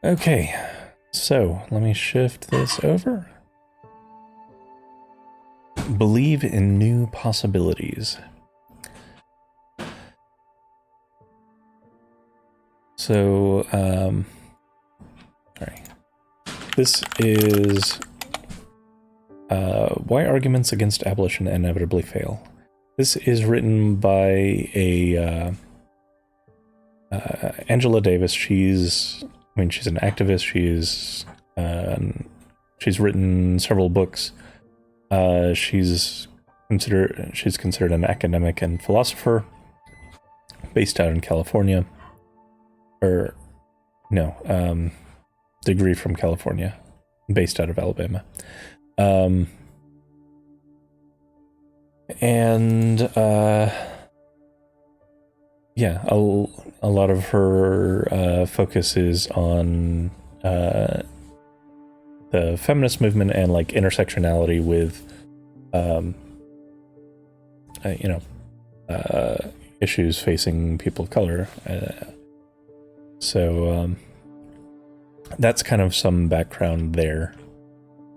Okay, so let me shift this over. Believe in new possibilities. So, sorry. This is why arguments against abolition inevitably fail. This is written by a Angela Davis. She's an activist. She's written several books. She's considered an academic and philosopher based out in California. Degree from California, based out of Alabama. Yeah, a lot of her focus is on the feminist movement and like intersectionality with issues facing people of color. So that's kind of some background there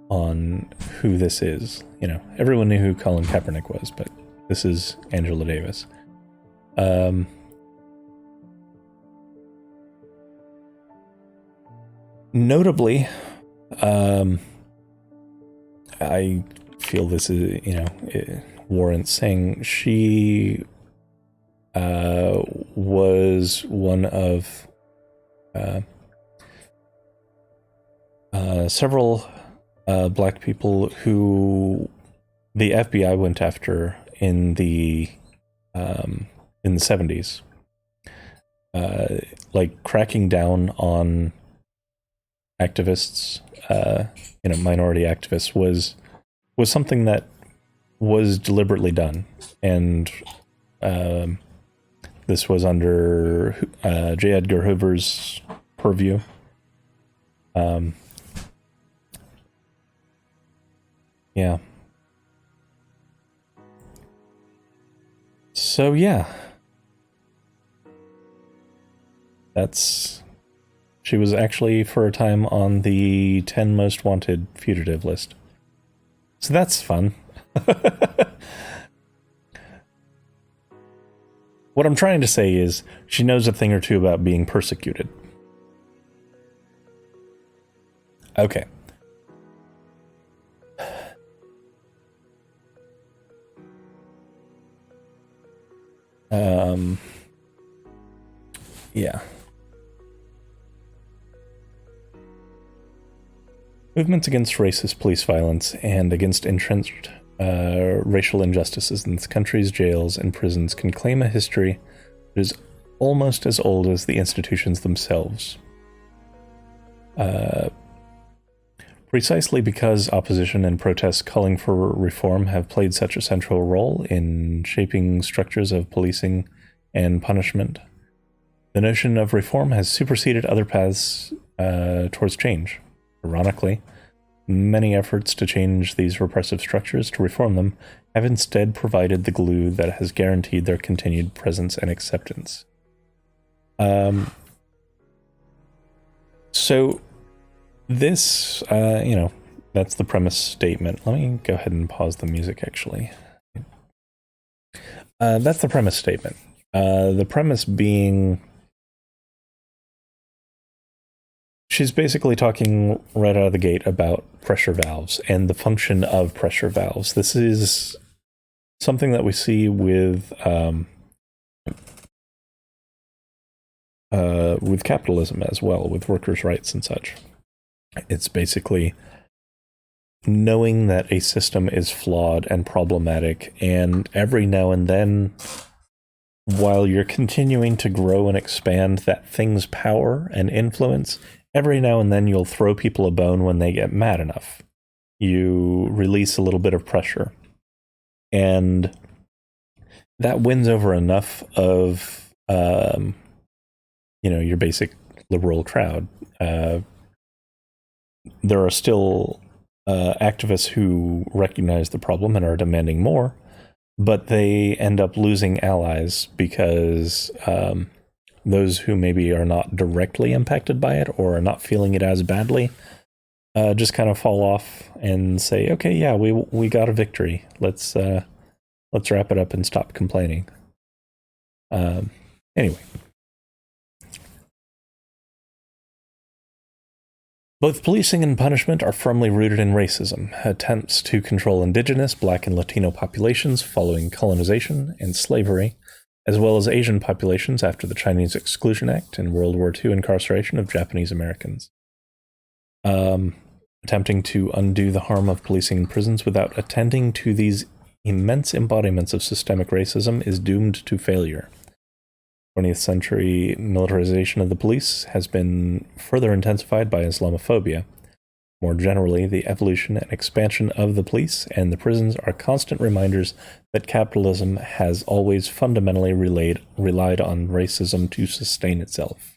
on who this is. You know, everyone knew who Colin Kaepernick was, but this is Angela Davis. Notably, I feel this is, it warrants saying she was one of several black people who the FBI went after in the 70s, like cracking down on activists, minority activists was something that was deliberately done, and this was under J. Edgar Hoover's purview. Yeah. So yeah, she was actually for a time on the 10 most wanted fugitive list. So that's fun. What I'm trying to say is she knows a thing or two about being persecuted. Okay. Yeah. Movements against racist police violence and against entrenched racial injustices in this country's jails and prisons can claim a history that is almost as old as the institutions themselves. Precisely because opposition and protests calling for reform have played such a central role in shaping structures of policing and punishment, the notion of reform has superseded other paths towards change. Ironically, many efforts to change these repressive structures, to reform them, have instead provided the glue that has guaranteed their continued presence and acceptance. So this, that's the premise statement. Let me go ahead and pause the music, actually. That's the premise statement. The premise being, she's basically talking right out of the gate about pressure valves and the function of pressure valves. This is something that we see with capitalism as well, with workers' rights and such. It's basically knowing that a system is flawed and problematic, and every now and then, while you're continuing to grow and expand that thing's power and influence, every now and then you'll throw people a bone when they get mad enough. You release a little bit of pressure, and that wins over enough of your basic liberal crowd. There are still activists who recognize the problem and are demanding more, but they end up losing allies because those who maybe are not directly impacted by it or are not feeling it as badly just kind of fall off and say, okay, yeah, we got a victory. Let's wrap it up and stop complaining. Anyway. Both policing and punishment are firmly rooted in racism. Attempts to control indigenous, Black and Latino populations following colonization and slavery, as well as Asian populations after the Chinese Exclusion Act and World War II incarceration of Japanese Americans. Attempting to undo the harm of policing in prisons without attending to these immense embodiments of systemic racism is doomed to failure. 20th century militarization of the police has been further intensified by Islamophobia. More generally, the evolution and expansion of the police and the prisons are constant reminders that capitalism has always fundamentally relied on racism to sustain itself.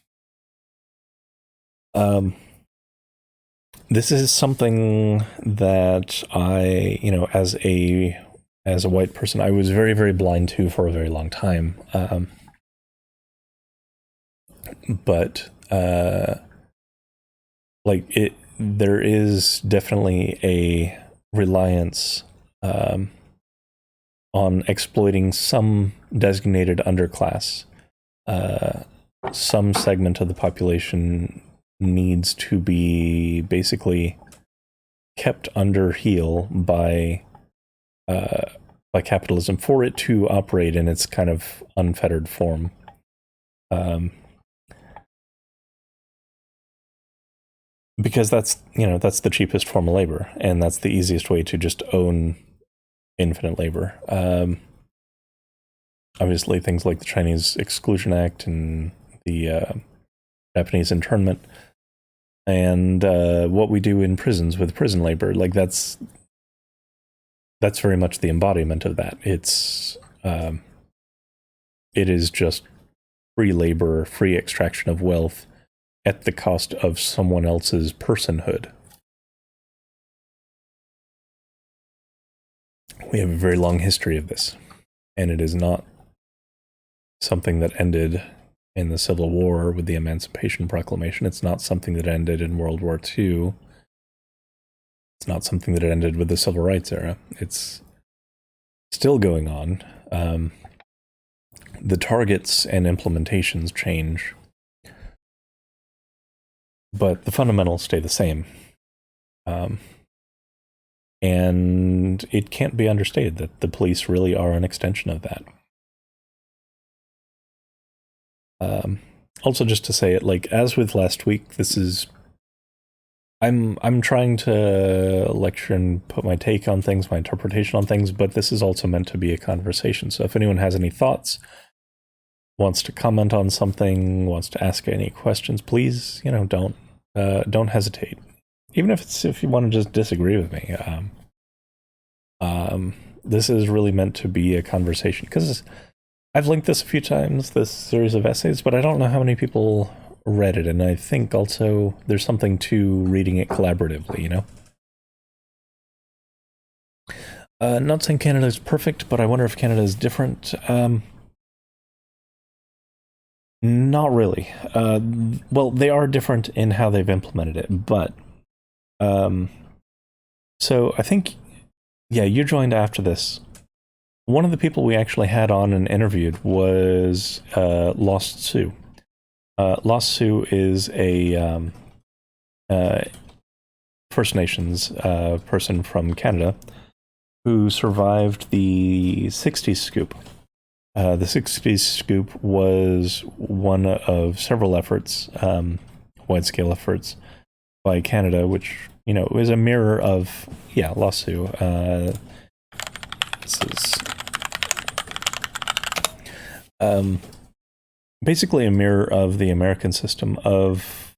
This is something that I, as a white person, I was very, very blind to for a very long time. But there is definitely a reliance on exploiting some designated underclass. Some segment of the population needs to be basically kept under heel by capitalism for it to operate in its kind of unfettered form. Because that's the cheapest form of labor, and that's the easiest way to just own infinite labor. Obviously, things like the Chinese Exclusion Act and the Japanese internment, and what we do in prisons with prison labor, like that's very much the embodiment of that. It is just free labor, free extraction of wealth at the cost of someone else's personhood. We have a very long history of this, and it is not something that ended in the Civil War with the Emancipation Proclamation. It's not something that ended in World War II. It's not something that ended with the Civil Rights era. It's still going on. The targets and implementations change, but the fundamentals stay the same. And it can't be understated that the police really are an extension of that. Also, just to say it, like, as with last week, this is... I'm trying to lecture and put my take on things, my interpretation on things, but this is also meant to be a conversation. So if anyone has any thoughts, wants to comment on something, wants to ask any questions, please, don't hesitate. Even if you want to just disagree with me. This is really meant to be a conversation, because I've linked this a few times, this series of essays, but I don't know how many people read it, and I think also there's something to reading it collaboratively, Not saying Canada is perfect, but I wonder if Canada is different. Not really. Well, they are different in how they've implemented it, but so I think, yeah, you joined after this. One of the people we actually had on and interviewed was Lost Sioux. Lost Sioux is a First Nations person from Canada who survived the 60s scoop. The 60s scoop was one of several efforts, wide-scale efforts by Canada, which, was a mirror of, Lost Sioux. This is basically a mirror of the American system of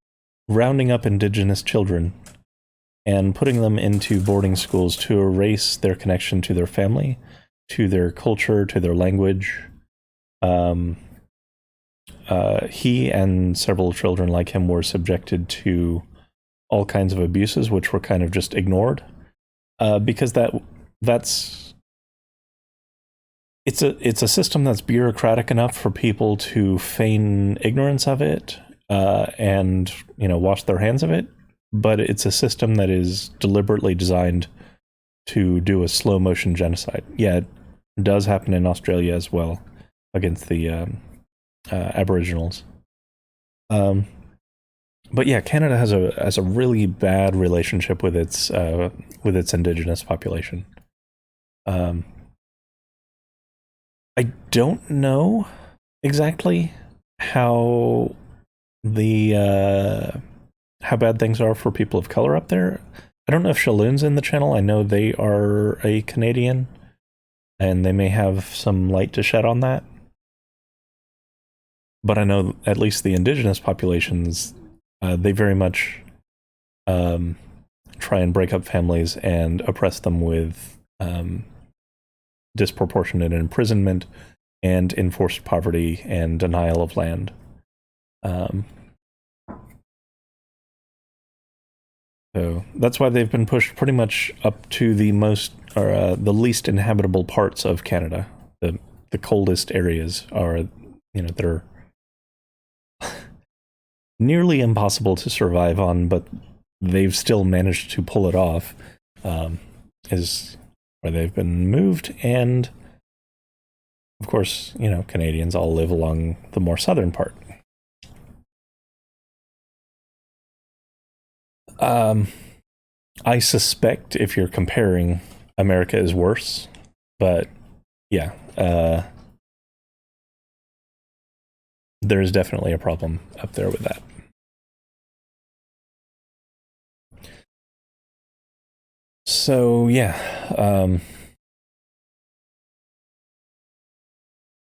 rounding up Indigenous children and putting them into boarding schools to erase their connection to their family, to their culture, to their language. He and several children like him were subjected to all kinds of abuses, which were kind of just ignored, because that's it's a system that's bureaucratic enough for people to feign ignorance of it, and wash their hands of it. But it's a system that is deliberately designed to do a slow motion genocide. Yeah, it does happen in Australia as well against the Aboriginals. But yeah, Canada has a really bad relationship with its indigenous population. Um, I don't know exactly how the how bad things are for people of color up there. I don't know if Shalloon's in the channel. I know they are a Canadian, and they may have some light to shed on that. But I know at least the indigenous populations, they very much try and break up families and oppress them with disproportionate imprisonment and enforced poverty and denial of land. So that's why they've been pushed pretty much up to the least inhabitable parts of Canada. The coldest areas are, they're nearly impossible to survive on, but they've still managed to pull it off. Is where they've been moved, and of course, Canadians all live along the more southern part. I suspect if you're comparing, America is worse, but yeah, there's definitely a problem up there with that. So yeah,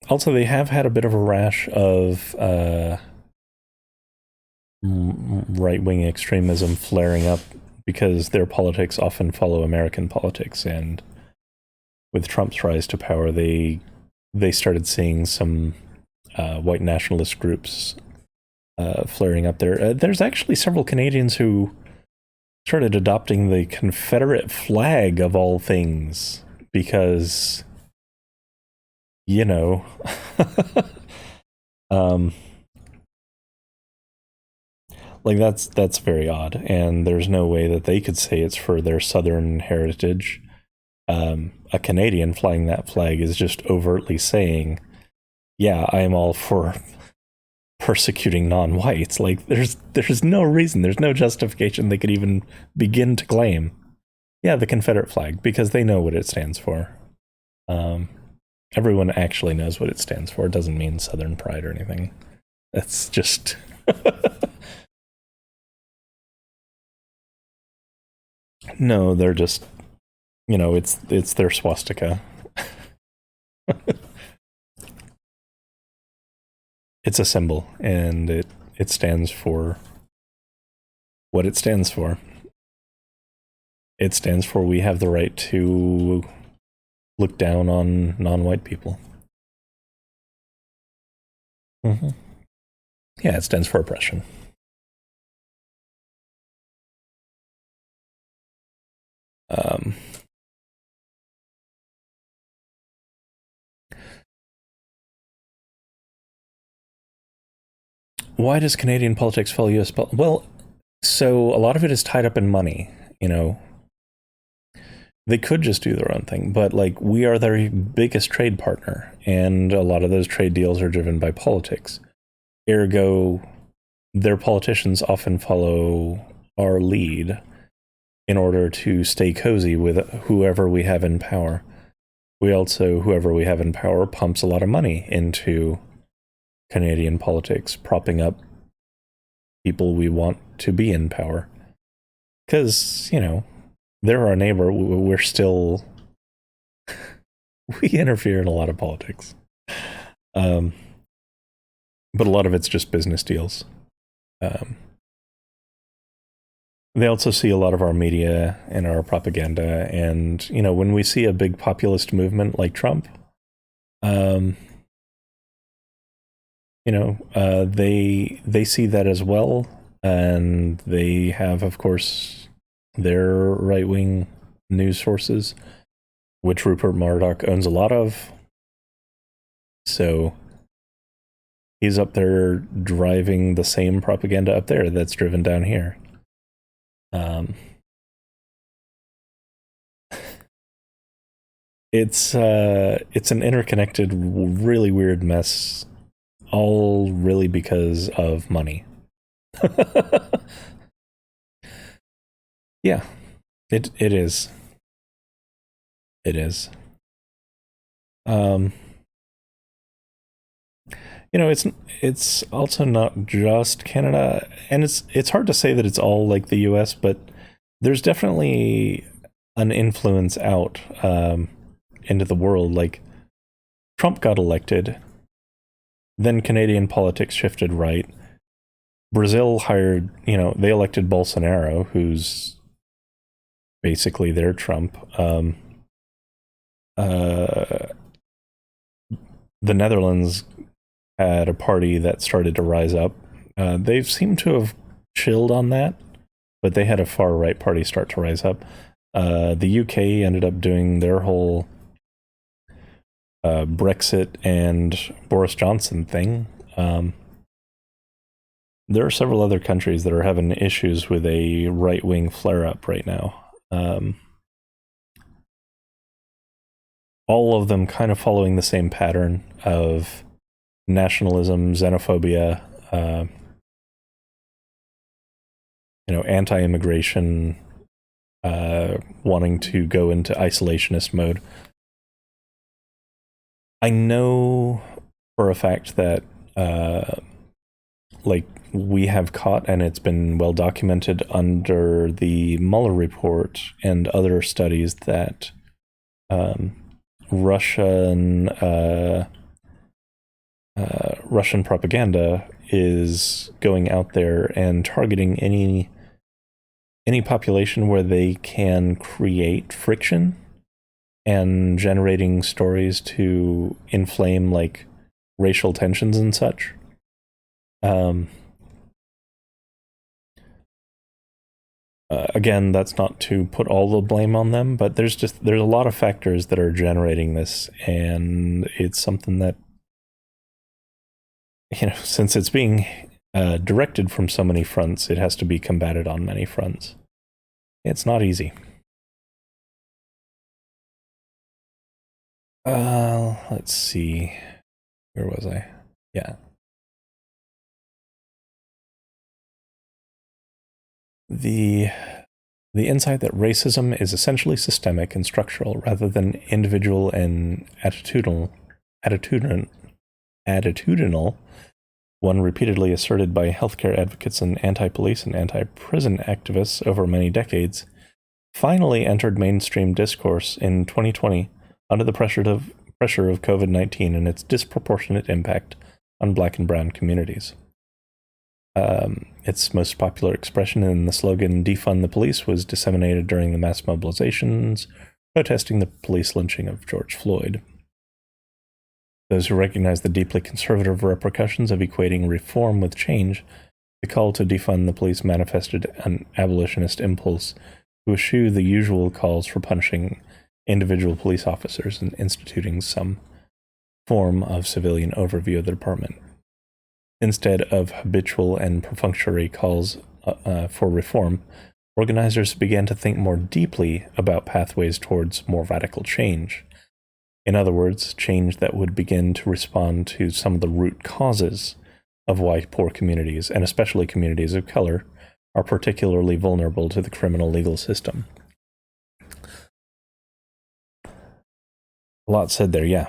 also they have had a bit of a rash of right-wing extremism flaring up because their politics often follow American politics, and with Trump's rise to power, they started seeing some white nationalist groups flaring up there. There's actually several Canadians who started adopting the Confederate flag of all things because, like that's very odd, and there's no way that they could say it's for their Southern heritage. A Canadian flying that flag is just overtly saying, yeah, I am all for persecuting non-whites. Like there's no reason, there's no justification they could even begin to claim. Yeah, the Confederate flag, because they know what it stands for. Everyone actually knows what it stands for. It doesn't mean Southern pride or anything. That's just no, they're just, it's their swastika. It's a symbol, and it stands for what it stands for. It stands for we have the right to look down on non-white people. Mm-hmm. Yeah, it stands for oppression. Why does Canadian politics follow U.S. Well, so a lot of it is tied up in money. They could just do their own thing, but like we are their biggest trade partner, and a lot of those trade deals are driven by politics. Ergo, their politicians often follow our lead in order to stay cozy with whoever we have in power. Whoever we have in power pumps a lot of money into Canadian politics, propping up people we want to be in power. Because, they're our neighbor. We're still... we interfere in a lot of politics. But a lot of it's just business deals. They also see a lot of our media and our propaganda, and when we see a big populist movement like Trump, they see that as well, and they have, of course, their right-wing news sources, which Rupert Murdoch owns a lot of. So he's up there driving the same propaganda up there that's driven down here. It's an interconnected, really weird mess, all really because of money. Yeah, it is. It is. Um, it's also not just Canada, and it's hard to say that it's all like the U.S., but there's definitely an influence out into the world. Like Trump got elected, then Canadian politics shifted right. Brazil hired, they elected Bolsonaro, who's basically their Trump. The Netherlands had a party that started to rise up. They seem to have chilled on that, but they had a far right party start to rise up. The UK ended up doing their whole Brexit and Boris Johnson thing. There are several other countries that are having issues with a right-wing flare-up right now. All of them kind of following the same pattern of nationalism, xenophobia, anti-immigration, wanting to go into isolationist mode. I know for a fact that we have caught, and it's been well documented under the Mueller report and other studies, that Russian propaganda is going out there and targeting any population where they can create friction and generating stories to inflame like racial tensions and such. Again, that's not to put all the blame on them, but there's a lot of factors that are generating this, and it's something that, since it's being directed from so many fronts, it has to be combated on many fronts. It's not easy. Let's see. Where was I? Yeah. The insight that racism is essentially systemic and structural rather than individual and attitudinal, one repeatedly asserted by healthcare advocates and anti-police and anti-prison activists over many decades, finally entered mainstream discourse in 2020 under the pressure of COVID-19 and its disproportionate impact on Black and Brown communities. Its most popular expression in the slogan "Defund the Police" was disseminated during the mass mobilizations protesting the police lynching of George Floyd. Those who recognize the deeply conservative repercussions of equating reform with change, the call to defund the police manifested an abolitionist impulse to eschew the usual calls for punishing individual police officers and instituting some form of civilian overview of the department. Instead of habitual and perfunctory calls for reform, organizers began to think more deeply about pathways towards more radical change. In other words, change that would begin to respond to some of the root causes of why poor communities, and especially communities of color, are particularly vulnerable to the criminal legal system. A lot said there, yeah.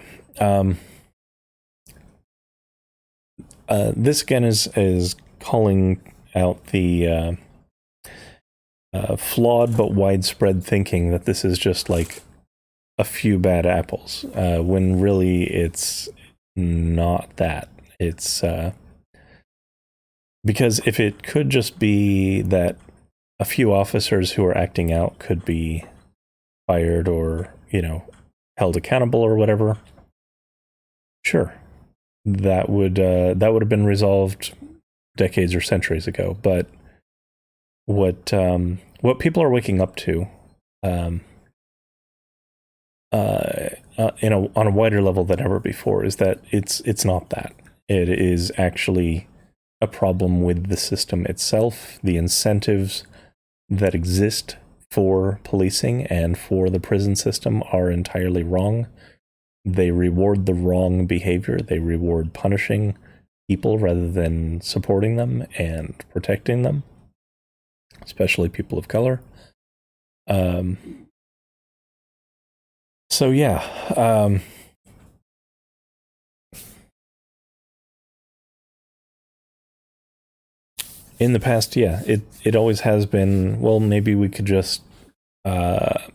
This again is calling out the flawed but widespread thinking that this is just like a few bad apples, when really it's not that. It's because if it could just be that a few officers who are acting out could be fired or, held accountable or whatever, sure, that would have been resolved decades or centuries ago. But what people are waking up to, on a wider level than ever before, is that it's not that. It is actually a problem with the system itself. The incentives that exist for policing and for the prison system are entirely wrong. They reward the wrong behavior. They reward punishing people rather than supporting them and protecting them, especially people of color. So yeah, in the past, yeah, it always has been, well, maybe we could just handle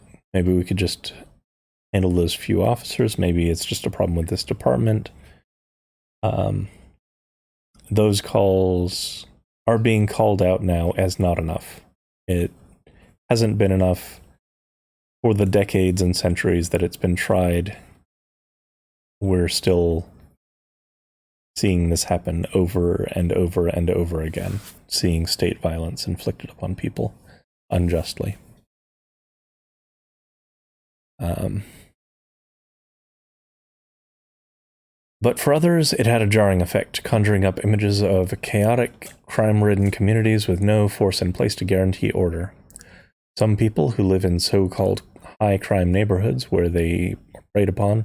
those few officers. Maybe it's just a problem with this department. Those calls are being called out now as not enough. It hasn't been enough for the decades and centuries that it's been tried. We're still seeing this happen over and over and over again, seeing state violence inflicted upon people unjustly. But for others, it had a jarring effect, conjuring up images of chaotic, crime-ridden communities with no force in place to guarantee order. Some people who live in so-called high-crime neighborhoods where they are preyed upon,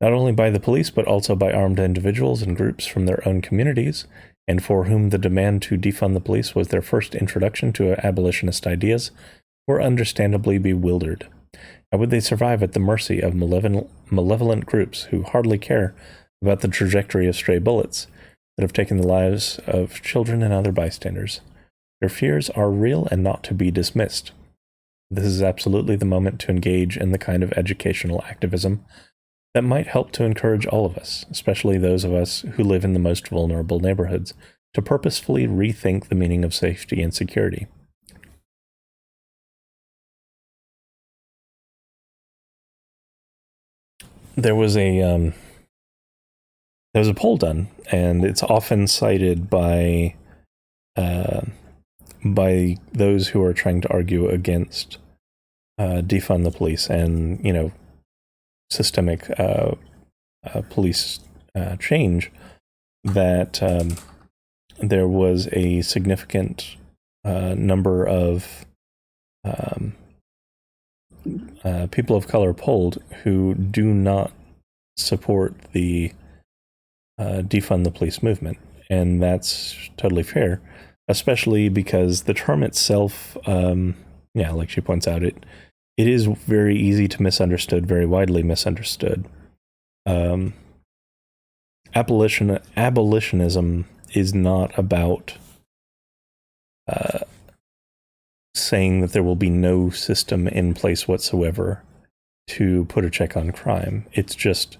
not only by the police, but also by armed individuals and groups from their own communities, and for whom the demand to defund the police was their first introduction to abolitionist ideas, were understandably bewildered. How would they survive at the mercy of malevolent groups who hardly care about the trajectory of stray bullets that have taken the lives of children and other bystanders? Their fears are real and not to be dismissed. This is absolutely the moment to engage in the kind of educational activism that might help to encourage all of us, especially those of us who live in the most vulnerable neighborhoods, to purposefully rethink the meaning of safety and security. There was a poll done, and it's often cited by those who are trying to argue against defund the police and, you know, systemic police change, that there was a significant number of people of color polled who do not support the defund the police movement, and that's totally fair, especially because the term itself, yeah, like she points out, it is very easy to misunderstood, very widely misunderstood. Abolitionism is not about saying that there will be no system in place whatsoever to put a check on crime. It's just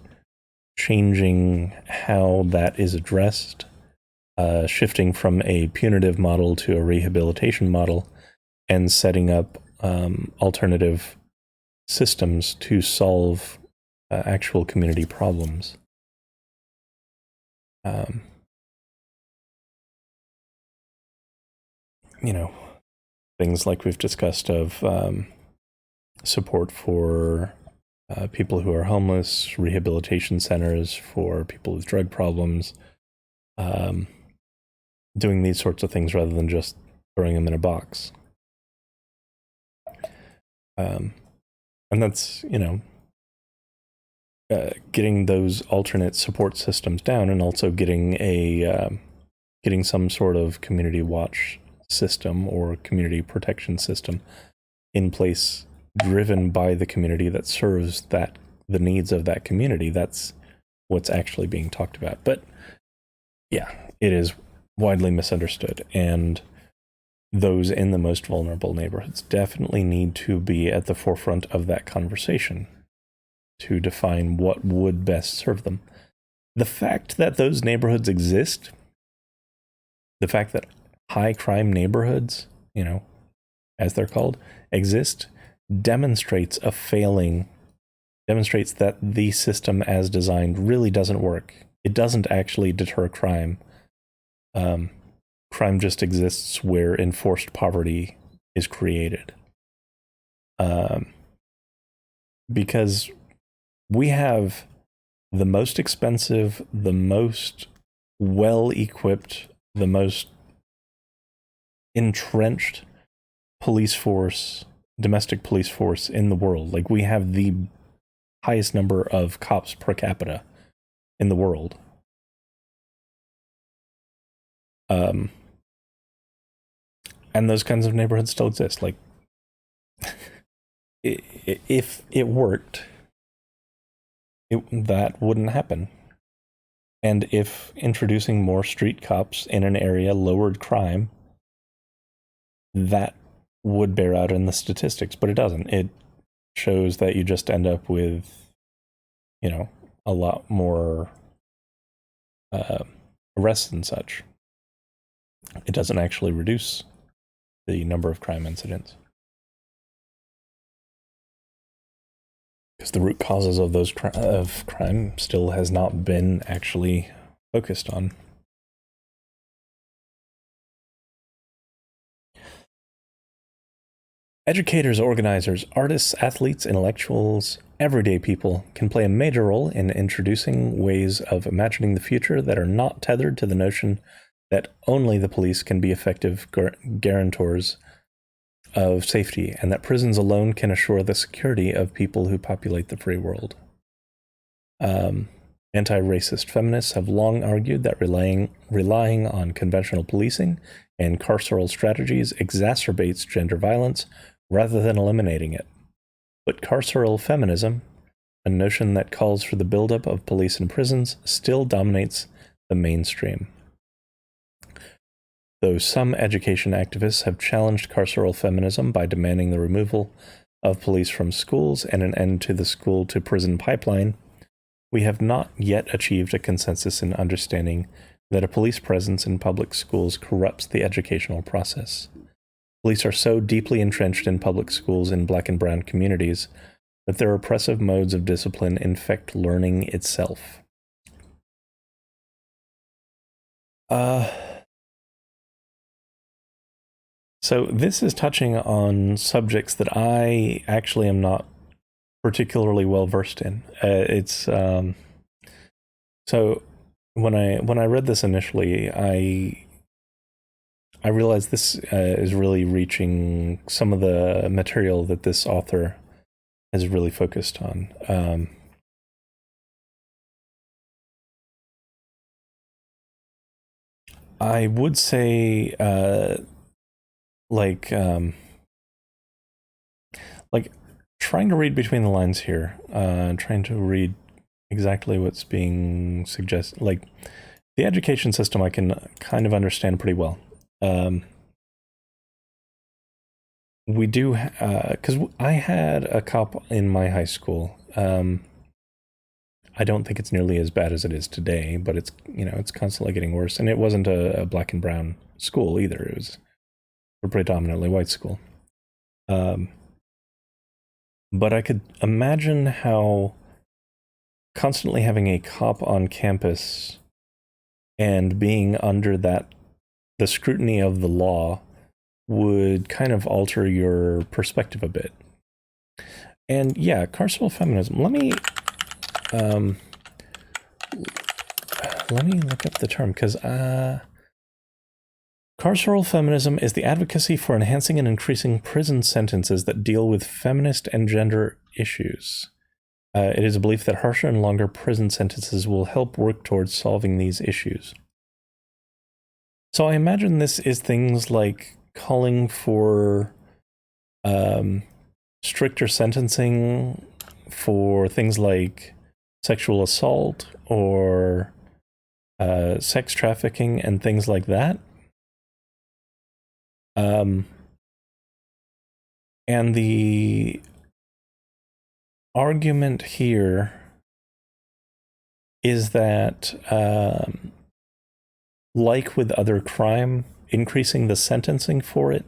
changing how that is addressed, shifting from a punitive model to a rehabilitation model, and setting up alternative systems to solve actual community problems. You know, things like we've discussed of support for people who are homeless, rehabilitation centers for people with drug problems, doing these sorts of things rather than just throwing them in a box. And that's, you know, getting those alternate support systems down, and also getting getting some sort of community watch system or community protection system in place, driven by the community, that serves the needs of that community. That's what's actually being talked about. But yeah, it is widely misunderstood, and those in the most vulnerable neighborhoods definitely need to be at the forefront of that conversation to define what would best serve them. The fact that those neighborhoods exist, the fact that high crime neighborhoods, you know, as they're called, exist, demonstrates that the system as designed really doesn't work. It doesn't actually deter crime. Crime just exists where enforced poverty is created. Because We have the most expensive, the most well-equipped, the most entrenched police force, domestic police force in the world. Like, we have the highest number of cops per capita in the world. And those kinds of neighborhoods still exist. Like, if it worked, that wouldn't happen. And if introducing more street cops in an area lowered crime, that would bear out in the statistics, but it doesn't. It shows that you just end up with, you know, a lot more arrests and such. It doesn't actually reduce the number of crime incidents. Because the root causes of those of crime still has not been actually focused on. Educators, organizers, artists, athletes, intellectuals, everyday people can play a major role in introducing ways of imagining the future that are not tethered to the notion that only the police can be effective guarantors of safety, and that prisons alone can assure the security of people who populate the free world. Anti-racist feminists have long argued that relying on conventional policing and carceral strategies exacerbates gender violence rather than eliminating it. But carceral feminism, a notion that calls for the buildup of police and prisons, still dominates the mainstream. Though some education activists have challenged carceral feminism by demanding the removal of police from schools and an end to the school-to-prison pipeline, we have not yet achieved a consensus in understanding that a police presence in public schools corrupts the educational process. Police are so deeply entrenched in public schools in Black and brown communities that their oppressive modes of discipline infect learning itself. So this is touching on subjects that I actually am not particularly well versed in. So when I read this initially, I realized this is really reaching some of the material that this author has really focused on. I would say like trying to read between the lines here, trying to read exactly what's being suggested. Like, the education system I can kind of understand pretty well. We do, because I had a cop in my high school. I don't think it's nearly as bad as it is today, but it's, you know, it's constantly getting worse. And it wasn't a black and brown school either. It was a predominantly white school. But I could imagine how constantly having a cop on campus and being under the scrutiny of the law would kind of alter your perspective a bit. And yeah, carceral feminism. Let me look up the term, because carceral feminism is the advocacy for enhancing and increasing prison sentences that deal with feminist and gender issues. It is a belief that harsher and longer prison sentences will help work towards solving these issues. So I imagine this is things like calling for stricter sentencing for things like sexual assault or sex trafficking and things like that. And the argument here is that, like with other crime, increasing the sentencing for it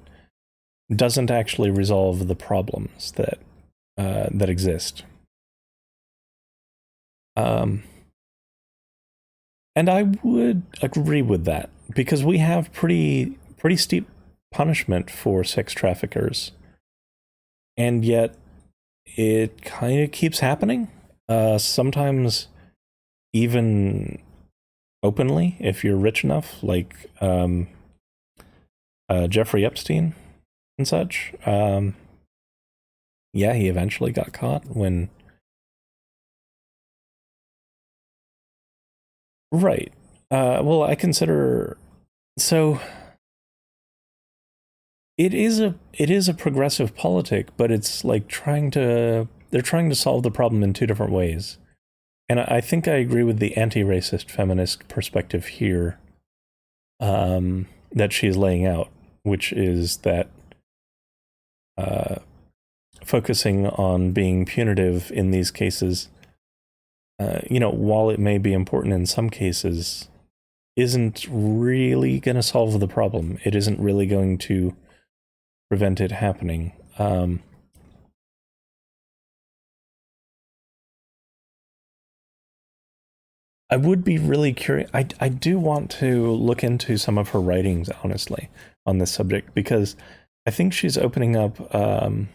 doesn't actually resolve the problems that exist. And I would agree with that, because we have pretty steep punishment for sex traffickers, and yet it kind of keeps happening. Sometimes even openly, if you're rich enough, like Jeffrey Epstein and such. Yeah, he eventually got caught when. Right. Well, I consider so it is a progressive politic, but it's like they're trying to solve the problem in two different ways. And I think I agree with the anti-racist feminist perspective here, that she is laying out, which is that uh, focusing on being punitive in these cases, while it may be important in some cases, isn't really going to solve the problem. It isn't really going to prevent it happening. I would be really curious. I do want to look into some of her writings, honestly, on this subject, because I think she's opening up kind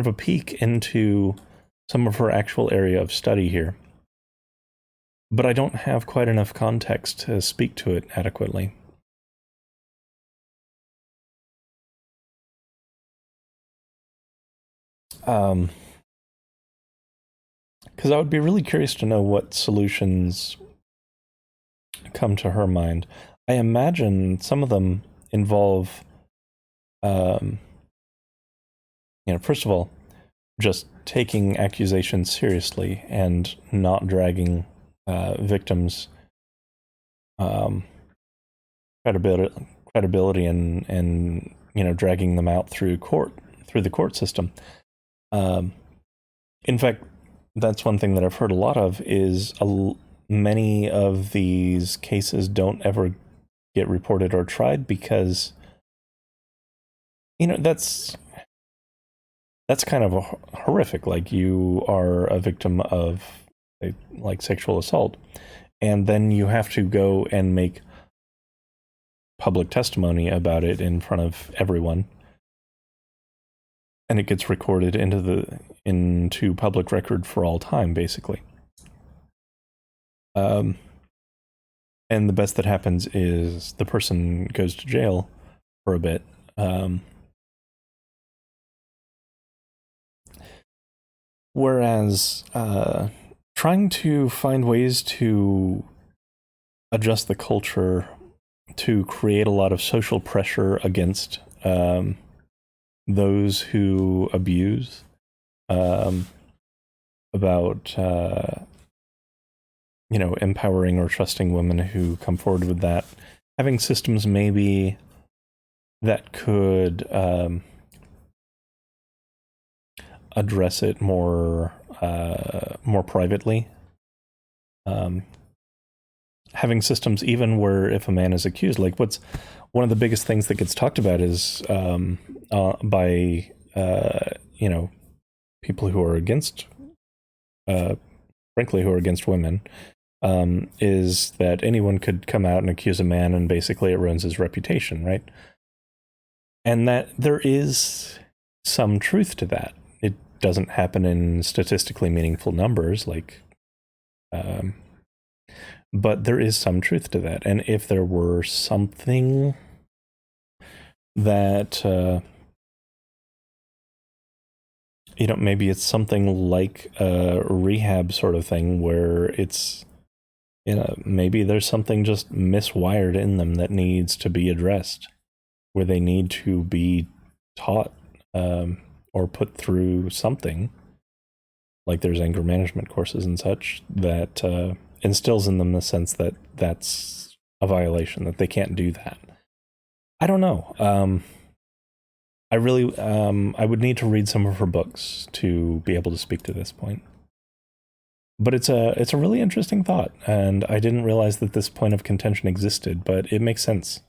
of a peek into some of her actual area of study here. But I don't have quite enough context to speak to it adequately. Because I would be really curious to know what solutions come to her mind. I imagine some of them involve, um, first of all, just taking accusations seriously and not dragging victims' um, credibility and dragging them out through the court system. Um, in fact, that's one thing that I've heard a lot of is many of these cases don't ever get reported or tried because that's kind of horrific. Like, you are a victim of like sexual assault, and then you have to go and make public testimony about it in front of everyone, and it gets recorded into public record for all time, basically. Um, and the best that happens is the person goes to jail for a bit. Whereas trying to find ways to adjust the culture to create a lot of social pressure against those who abuse, um, about empowering or trusting women who come forward with that, having systems maybe that could address it more privately. Having systems even where if a man is accused, like what's one of the biggest things that gets talked about is by people who are against, frankly, who are against women, is that anyone could come out and accuse a man and basically it ruins his reputation, right? And that there is some truth to that. It doesn't happen in statistically meaningful numbers, but there is some truth to that. And if there were something that, maybe it's something like a rehab sort of thing where it's, maybe there's something just miswired in them that needs to be addressed, where they need to be taught or put through something, like there's anger management courses and such, that instills in them the sense that that's a violation, that they can't do that. I don't know. I really, I would need to read some of her books to be able to speak to this point. But it's a really interesting thought, and I didn't realize that this point of contention existed, but it makes sense.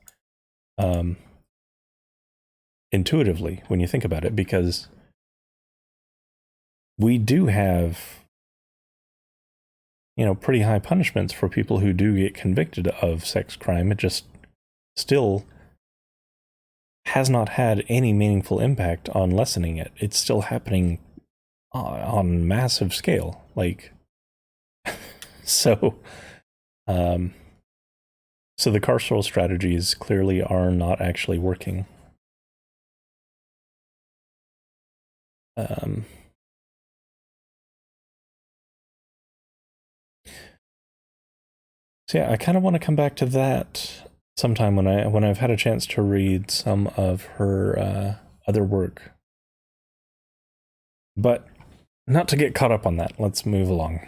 Intuitively when you think about it, because we do have pretty high punishments for people who do get convicted of sex crime. It just still has not had any meaningful impact on lessening it. It's still happening on massive scale. Like, So, um, so the carceral strategies clearly are not actually working. Um, so yeah, I kind of want to come back to that sometime when I've had a chance to read some of her other work. But not to get caught up on that. Let's move along.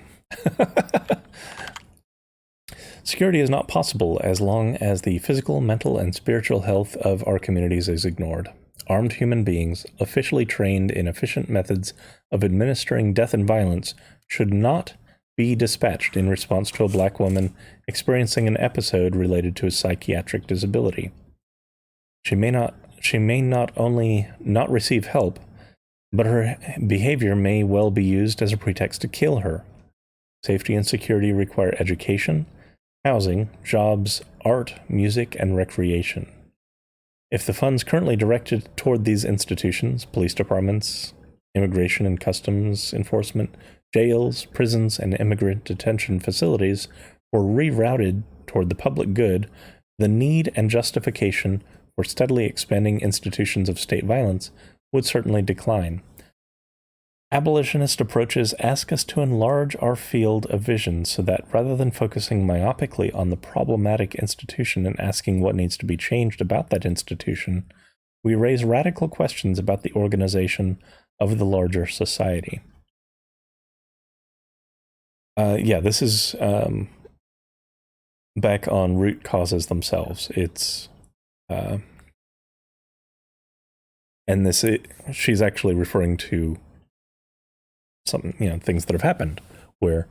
Security is not possible as long as the physical, mental, and spiritual health of our communities is ignored. Armed human beings, officially trained in efficient methods of administering death and violence, should not be dispatched in response to a black woman experiencing an episode related to a psychiatric disability. She may not only not receive help, but her behavior may well be used as a pretext to kill her. Safety and security require education, housing, jobs, art, music, and recreation. If the funds currently directed toward these institutions, police departments, immigration and customs enforcement, jails, prisons, and immigrant detention facilities, were rerouted toward the public good, the need and justification for steadily expanding institutions of state violence would certainly decline. Abolitionist approaches ask us to enlarge our field of vision so that rather than focusing myopically on the problematic institution and asking what needs to be changed about that institution, we raise radical questions about the organization of the larger society. This is back on root causes themselves. It's she's actually referring to some things that have happened where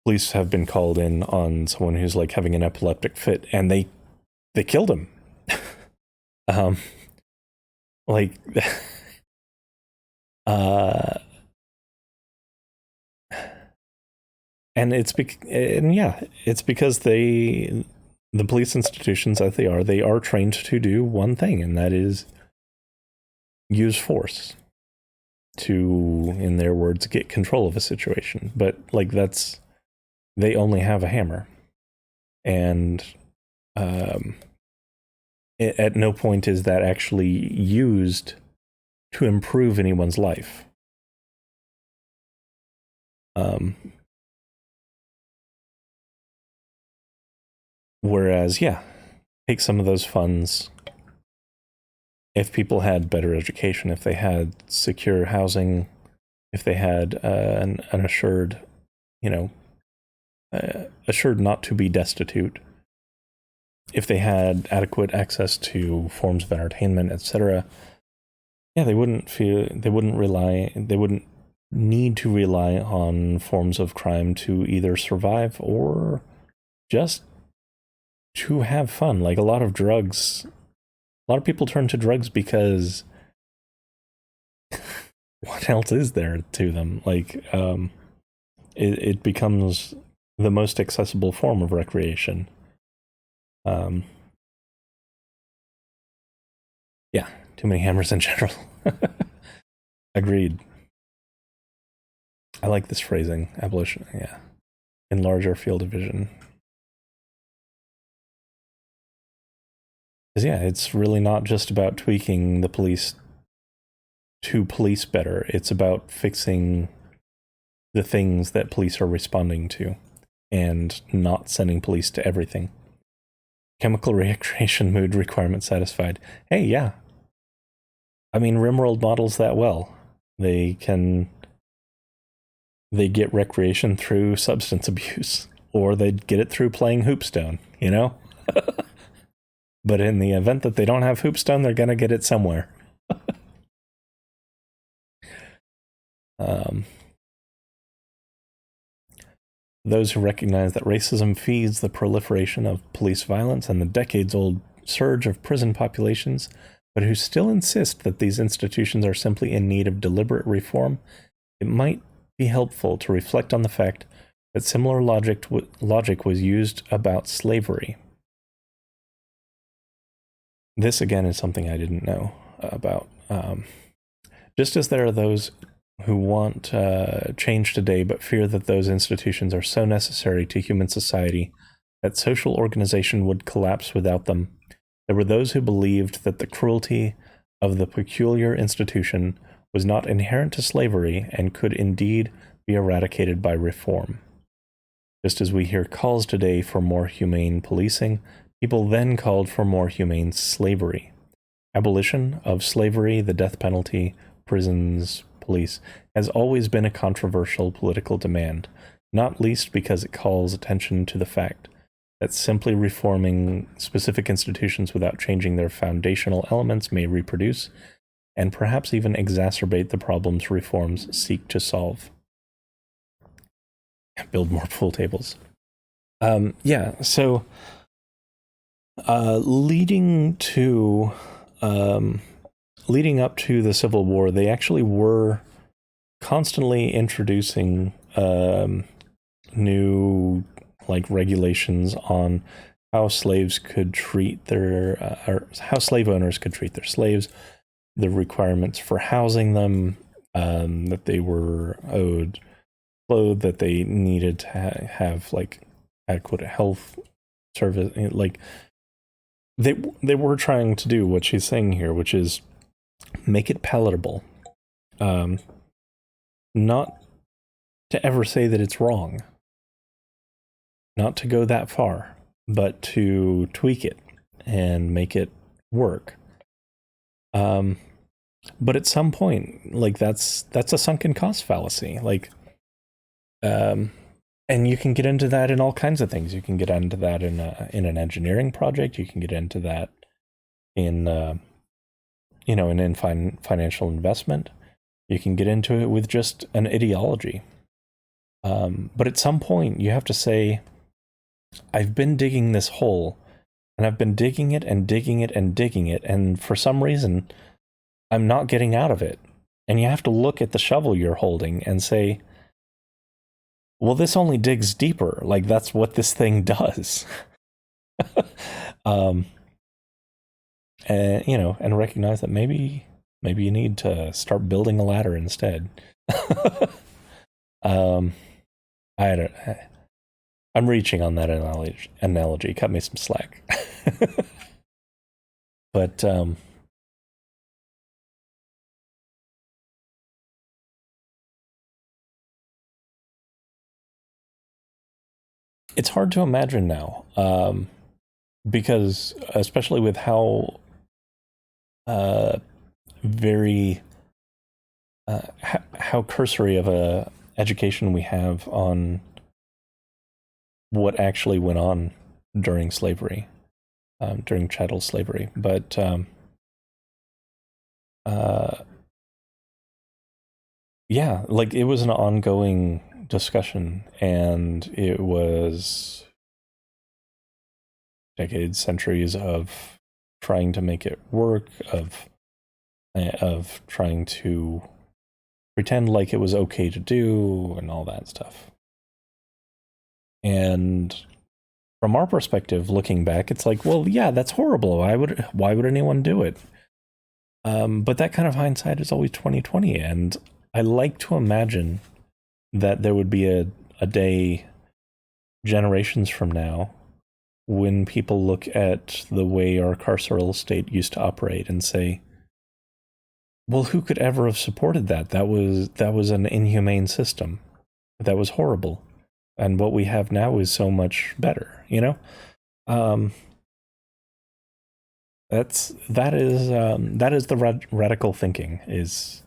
police have been called in on someone who's like having an epileptic fit and they killed him. Like and it's because the police institutions as they are trained to do one thing, and that is use force to, in their words, get control of a situation. But like they only have a hammer, and at no point is that actually used to improve anyone's life. Whereas, take some of those funds. If people had better education, if they had secure housing, if they had an assured, assured not to be destitute, if they had adequate access to forms of entertainment, etc., they wouldn't need to rely on forms of crime to either survive or just to have fun. Like a lot of people turn to drugs because what else is there to them? Like, it becomes the most accessible form of recreation. Too many hammers in general. Agreed. I like this phrasing, abolition. Enlarge our field of vision. Because it's really not just about tweaking the police to police better. It's about fixing the things that police are responding to and not sending police to everything. Chemical recreation mood requirement satisfied. Hey, yeah. I mean, Rimworld models that well. They get recreation through substance abuse, or they get it through playing Hoopstone, But in the event that they don't have Hoopstone, they're going to get it somewhere. Those who recognize that racism feeds the proliferation of police violence and the decades-old surge of prison populations, but who still insist that these institutions are simply in need of deliberate reform, it might be helpful to reflect on the fact that similar logic was used about slavery. This, again, is something I didn't know about. Just as there are those who want change today but fear that those institutions are so necessary to human society that social organization would collapse without them. There were those who believed that the cruelty of the peculiar institution was not inherent to slavery and could indeed be eradicated by reform. Just as we hear calls today for more humane policing, people then called for more humane slavery. Abolition of slavery, the death penalty, prisons, police, has always been a controversial political demand, not least because it calls attention to the fact that simply reforming specific institutions without changing their foundational elements may reproduce and perhaps even exacerbate the problems reforms seek to solve. Build more pool tables. So leading up to the Civil War, they actually were constantly introducing new regulations on how slaves could treat their or how slave owners could treat their slaves, the requirements for housing them, that they were owed clothes, that they needed to have adequate health service. They were trying to do what she's saying here, which is make it palatable. Not to ever say that it's wrong. Not to go that far, but to tweak it and make it work. But at some point, that's a sunken cost fallacy. And you can get into that in all kinds of things. You can get into that in an engineering project. You can get into that in financial investment. You can get into it with just an ideology. But at some point, you have to say, I've been digging this hole, and I've been digging it and digging it and digging it, and for some reason, I'm not getting out of it. And you have to look at the shovel you're holding and say, well, this only digs deeper. That's what this thing does. And recognize that maybe you need to start building a ladder instead. I'm reaching on that analogy. Cut me some slack. But it's hard to imagine now, because especially with how how cursory of a education we have on what actually went on during slavery, during chattel slavery. But it was an ongoing discussion, and it was decades, centuries of trying to make it work, of trying to pretend like it was okay to do, and all that stuff. And from our perspective, looking back, it's well, yeah, that's horrible. Why would anyone do it? But that kind of hindsight is always 20/20, and I like to imagine that there would be a day generations from now when people look at the way our carceral state used to operate and say, well, who could ever have supported that? That was an inhumane system. That was horrible. And what we have now is so much better, that is the radical thinking is,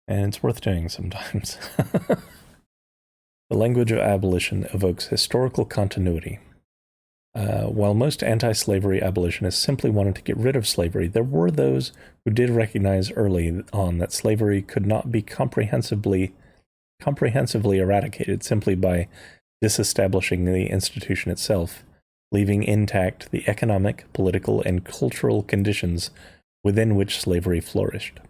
and it's worth doing sometimes. The language of abolition evokes historical continuity. While most anti-slavery abolitionists simply wanted to get rid of slavery, there were those who did recognize early on that slavery could not be comprehensively eradicated simply by disestablishing the institution itself, leaving intact the economic, political, and cultural conditions within which slavery flourished.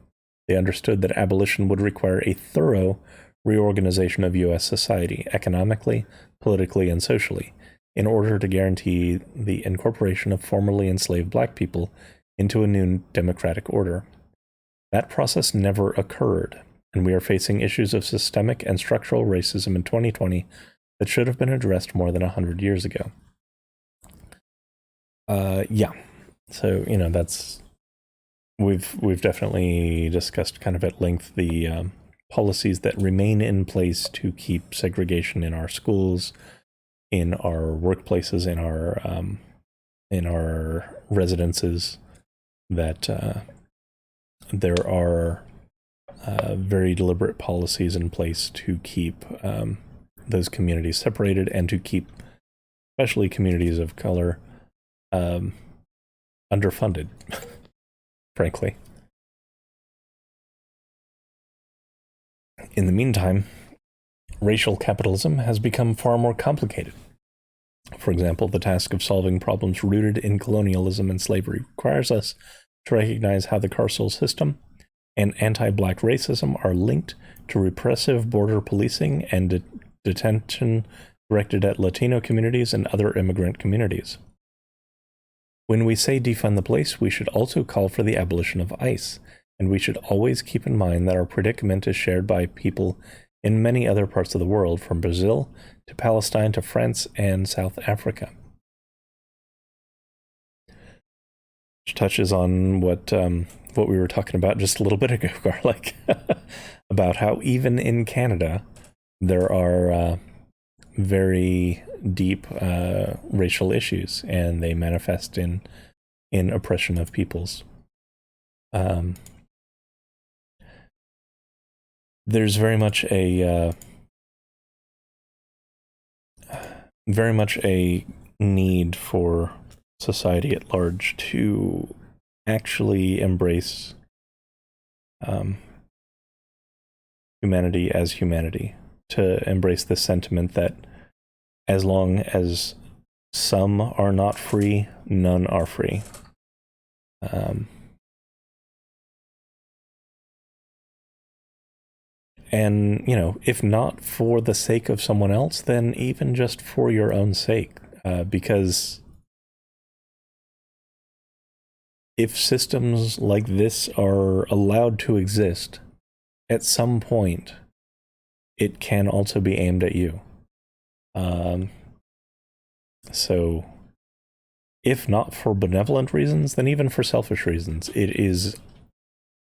They understood that abolition would require a thorough reorganization of U.S. society, economically, politically, and socially, in order to guarantee the incorporation of formerly enslaved black people into a new democratic order. That process never occurred, and we are facing issues of systemic and structural racism in 2020 that should have been addressed more than 100 years ago. Yeah. So, that's we've definitely discussed kind of at length the policies that remain in place to keep segregation in our schools, in our workplaces, in our residences. That there are very deliberate policies in place to keep those communities separated and to keep, especially communities of color, underfunded, frankly. In the meantime, racial capitalism has become far more complicated. For example, the task of solving problems rooted in colonialism and slavery requires us to recognize how the carceral system and anti-black racism are linked to repressive border policing and detention directed at Latino communities and other immigrant communities. When we say defund the police, we should also call for the abolition of ICE, and we should always keep in mind that our predicament is shared by people in many other parts of the world, from Brazil to Palestine to France and South Africa. Which touches on what we were talking about just a little bit ago, Garlic, about how even in Canada there are very deep racial issues, and they manifest in oppression of peoples. There's very much a need for society at large to actually embrace humanity as humanity, to embrace the sentiment that as long as some are not free, none are free. And, if not for the sake of someone else, then even just for your own sake. Because if systems like this are allowed to exist, at some point, it can also be aimed at you. So, if not for benevolent reasons, then even for selfish reasons, it is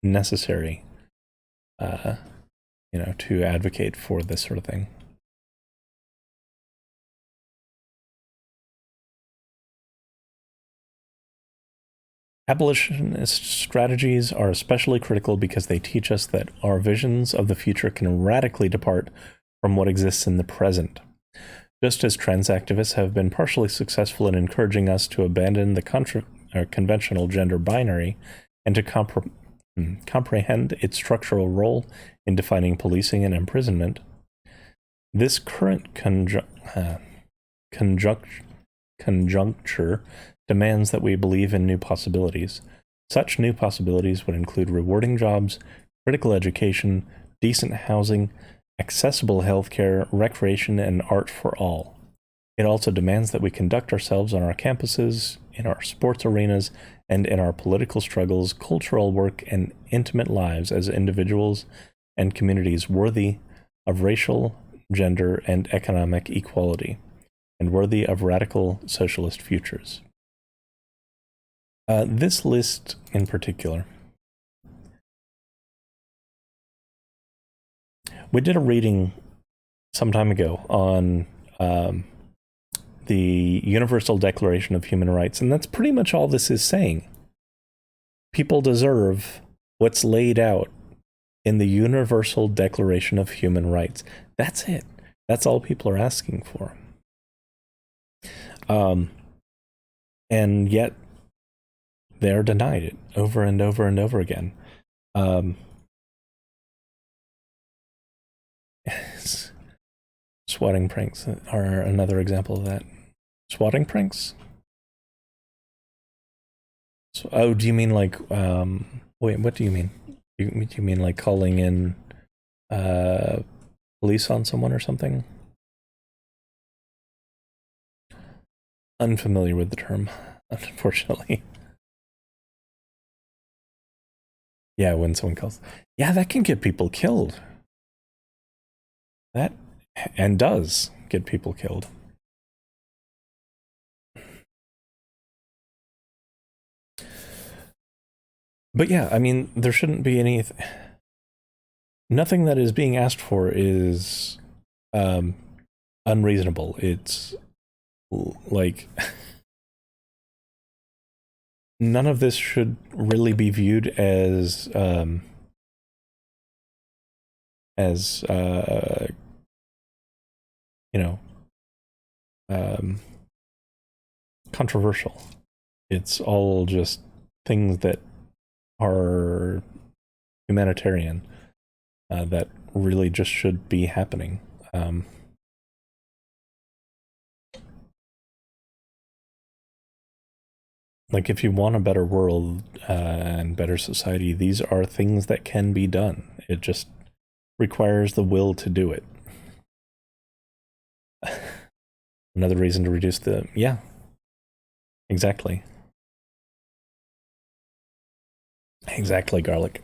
necessary, to advocate for this sort of thing. Abolitionist strategies are especially critical because they teach us that our visions of the future can radically depart from what exists in the present. Just as trans activists have been partially successful in encouraging us to abandon the conventional gender binary and to comprehend its structural role in defining policing and imprisonment, this current conjuncture demands that we believe in new possibilities. Such new possibilities would include rewarding jobs, critical education, decent housing, accessible healthcare, recreation, and art for all. It also demands that we conduct ourselves on our campuses, in our sports arenas, and in our political struggles, cultural work, and intimate lives as individuals and communities worthy of racial, gender, and economic equality, and worthy of radical socialist futures. This list in particular. We did a reading some time ago on the Universal Declaration of Human Rights, and that's pretty much all this is saying. People deserve what's laid out in the Universal Declaration of Human Rights. That's it. That's all people are asking for. And yet they're denied it over and over and over again. Swatting pranks are another example of that. Swatting pranks? So, do you mean like, wait, what do you mean? Do you mean like calling in police on someone or something? Unfamiliar with the term, unfortunately. Yeah, when someone calls. Yeah, that can get people killed. That and does get people killed. But yeah, I mean, there shouldn't be any. Nothing that is being asked for is um, unreasonable. It's like none of this should really be viewed as you know um, controversial. It's all just things that are humanitarian that really just should be happening. Like, if you want a better world and better society, these are things that can be done. It just requires the will to do it. Another reason to reduce the... Yeah, exactly. Exactly, garlic.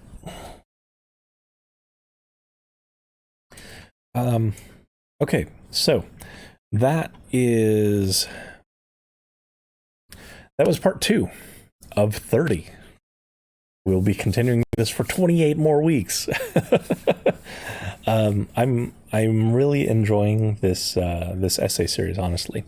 Okay, so that was part 2 of 30. We'll be continuing this for 28 more weeks. I'm really enjoying this essay series, honestly.